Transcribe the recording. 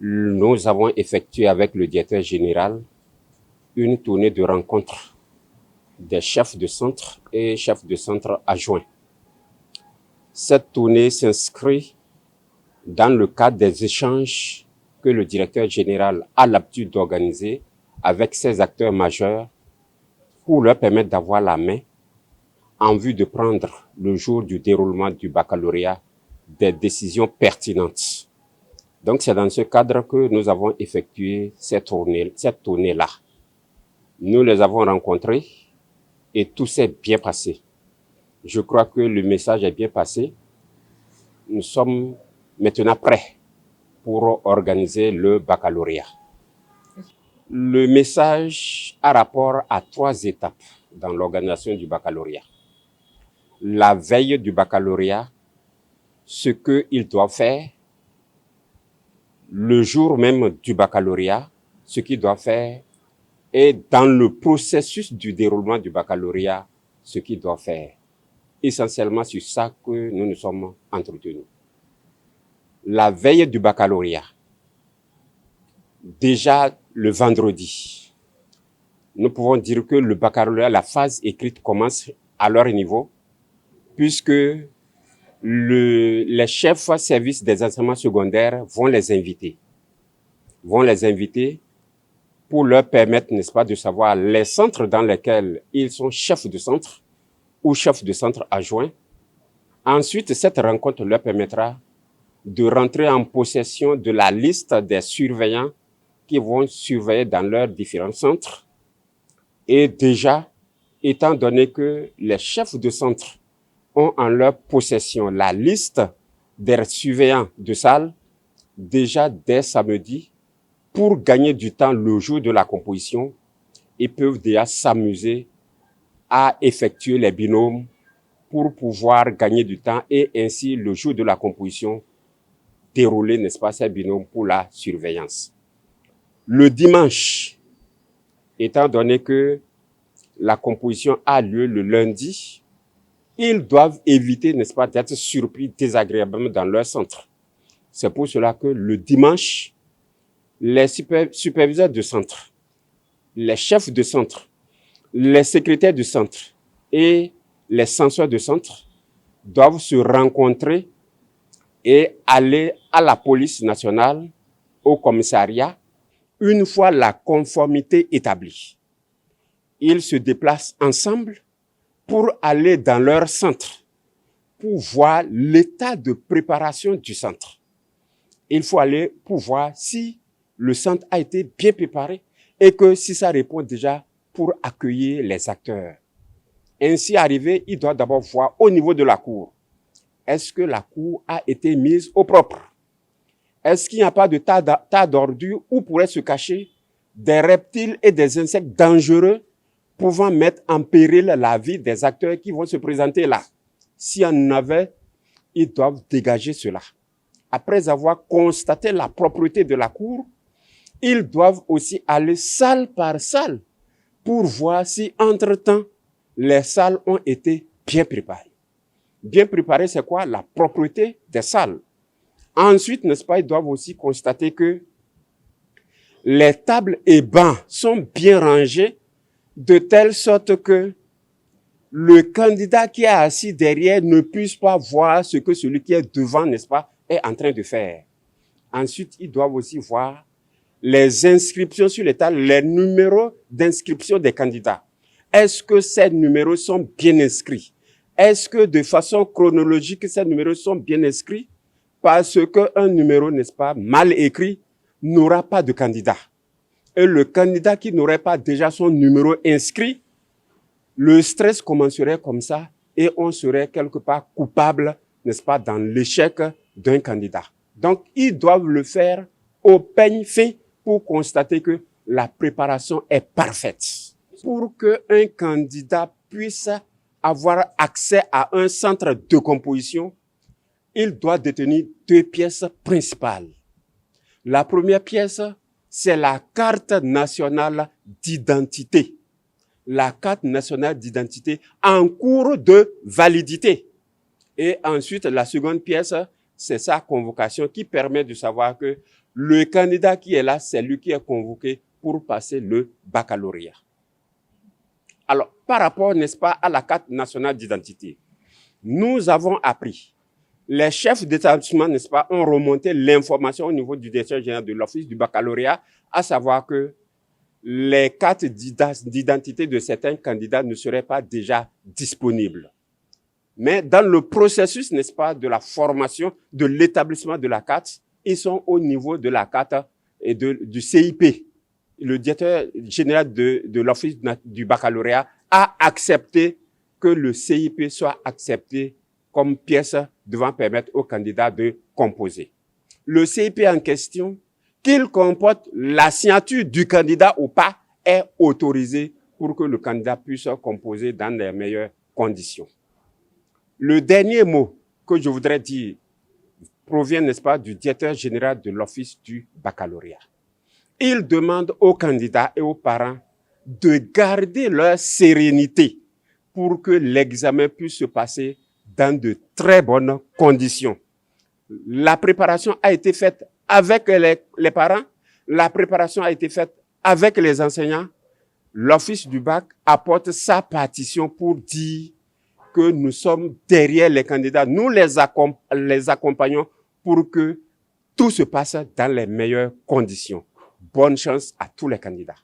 nous avons effectué avec le directeur général une tournée de rencontres des chefs de centre et chefs de centre adjoints. Cette tournée s'inscrit dans le cadre des échanges que le directeur général a l'habitude d'organiser avec ses acteurs majeurs pour leur permettre d'avoir la main en vue de prendre, le jour du déroulement du baccalauréat, des décisions pertinentes. Donc, c'est dans ce cadre que nous avons effectué cette tournée-là. Nous les avons rencontrés et tout s'est bien passé. Je crois que le message est bien passé. Nous sommes maintenant prêts pour organiser le baccalauréat. Le message a rapport à 3 étapes dans l'organisation du baccalauréat. La veille du baccalauréat, ce qu'il doit faire, le jour même du baccalauréat, ce qu'il doit faire, et dans le processus du déroulement du baccalauréat, ce qu'il doit faire. Essentiellement sur ça que nous nous sommes entretenus. La veille du baccalauréat, déjà le vendredi, nous pouvons dire que le baccalauréat, la phase écrite commence à leur niveau, puisque les chefs services des enseignements secondaires vont les inviter pour leur permettre, n'est-ce pas, de savoir les centres dans lesquels ils sont chefs de centre ou chefs de centre adjoints. Ensuite, cette rencontre leur permettra de rentrer en possession de la liste des surveillants qui vont surveiller dans leurs différents centres. Et déjà, étant donné que les chefs de centre ont en leur possession la liste des surveillants de salle, déjà dès samedi, pour gagner du temps le jour de la composition, ils peuvent déjà s'amuser à effectuer les binômes pour pouvoir gagner du temps et ainsi, le jour de la composition, dérouler, n'est-ce pas, ces binômes pour la surveillance. Le dimanche, étant donné que la composition a lieu le lundi, ils doivent éviter, n'est-ce pas, d'être surpris désagréablement dans leur centre. C'est pour cela que le dimanche, les superviseurs de centre, les chefs de centre, les secrétaires du centre et les censeurs de centre doivent se rencontrer et aller à la police nationale, au commissariat, une fois la conformité établie. Ils se déplacent ensemble pour aller dans leur centre, pour voir l'état de préparation du centre. Il faut aller pour voir si le centre a été bien préparé et que si ça répond déjà pour accueillir les acteurs. Ainsi arrivé, il doit d'abord voir au niveau de la cour. Est-ce que la cour a été mise au propre? Est-ce qu'il n'y a pas de tas d'ordures où pourraient se cacher des reptiles et des insectes dangereux pouvant mettre en péril la vie des acteurs qui vont se présenter là? S'il y en avait, ils doivent dégager cela. Après avoir constaté la propreté de la cour, ils doivent aussi aller salle par salle pour voir si, entre-temps, les salles ont été bien préparées. Bien préparées, c'est quoi? La propreté des salles. Ensuite, n'est-ce pas, ils doivent aussi constater que les tables et bancs sont bien rangés de telle sorte que le candidat qui est assis derrière ne puisse pas voir ce que celui qui est devant, n'est-ce pas, est en train de faire. Ensuite, ils doivent aussi voir les inscriptions sur les tables, les numéros d'inscription des candidats. Est-ce que ces numéros sont bien inscrits? Est-ce que de façon chronologique, ces numéros sont bien inscrits? Parce qu'un numéro, n'est-ce pas, mal écrit, n'aura pas de candidat. Et le candidat qui n'aurait pas déjà son numéro inscrit, le stress commencerait comme ça et on serait quelque part coupable, n'est-ce pas, dans l'échec d'un candidat. Donc, ils doivent le faire au peigne fin pour constater que la préparation est parfaite. Pour qu'un candidat puisse avoir accès à un centre de composition, il doit détenir 2 pièces principales. La première pièce, c'est la carte nationale d'identité. La carte nationale d'identité en cours de validité. Et ensuite, la seconde pièce, c'est sa convocation qui permet de savoir que Le candidat qui est là, c'est lui qui est convoqué pour passer le baccalauréat. Alors, par rapport, n'est-ce pas, à la carte nationale d'identité, nous avons appris, les chefs d'établissement, n'est-ce pas, ont remonté l'information au niveau du directeur général de l'Office du baccalauréat, à savoir que les cartes d'identité de certains candidats ne seraient pas déjà disponibles. Mais dans le processus, n'est-ce pas, de la formation, de l'établissement de la carte, ils sont au niveau de la carte et du CIP. Le directeur général de l'Office du baccalauréat a accepté que le CIP soit accepté comme pièce devant permettre aux candidats de composer. Le CIP en question, qu'il comporte la signature du candidat ou pas, est autorisé pour que le candidat puisse composer dans les meilleures conditions. Le dernier mot que je voudrais dire provient, n'est-ce pas, du directeur général de l'Office du baccalauréat. Il demande aux candidats et aux parents de garder leur sérénité pour que l'examen puisse se passer dans de très bonnes conditions. La préparation a été faite avec les parents, la préparation a été faite avec les enseignants. L'Office du bac apporte sa partition pour dire que nous sommes derrière les candidats. Nous les accompagnons pour que tout se passe dans les meilleures conditions. Bonne chance à tous les candidats.